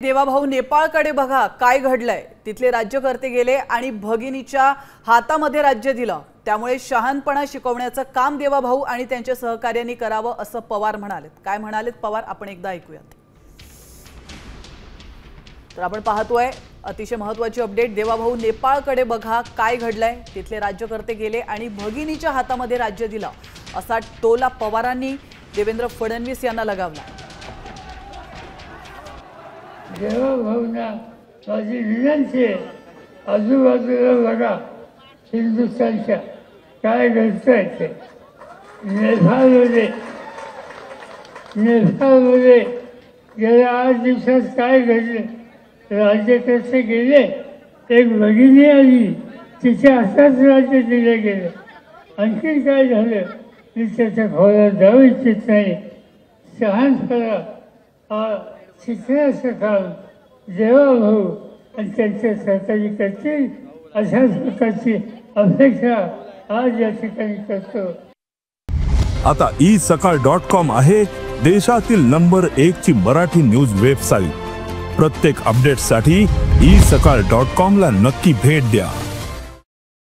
देवाभाऊ नेपाळकडे बघा काय घडलंय। तिथले राज्यकर्ते गेले आणि भगिनीच्या हातामध्ये राज्य दिलं। त्यामुळे शहाणपणा शिकवण्याचं काम देवाभाऊ आणि त्यांच्या सहकार्यांनी करावं असं पवार म्हणालेत। काय म्हणालेत पवार आपण एकदा ऐकूयात। तर आपण पाहतोय अतिशय महत्त्वाची अपडेट। देवाभाऊ नेपाळकडे बघा काय घडलंय। तिथले राज्यकर्ते गेले आणि भगिनीच्या हातामध्ये राज्य दिलं असा टोला पवारांनी देवेंद्र फडणवीस यांना लगावला। देवाभाऊंना माझी विनंती आहे, आजूबाजूला बघा हिंदुस्थानच्या काय घडतंय ते। नेपाळमध्ये गेल्या 8 दिवसात काय घडले। राज्यकर्ते गेले, एक भगिनी आली, तिच्या हातात राज्य दिले गेले। आणखी काय झालं मी त्याच्या खोलात जाऊ इच्छित नाही। शहाणपणा हा शिकण्याचं काम देवाभाऊ आणि त्यांचे सहकारी करतील अशाच प्रकारची अपेक्षा आज या ठिकाणी करतो। आता isakal.com आहे देशातील नंबर 1 ची मराठी न्यूज वेबसाईट। प्रत्येक अपडेटसाठी isakal.com ला नक्की भेट द्या।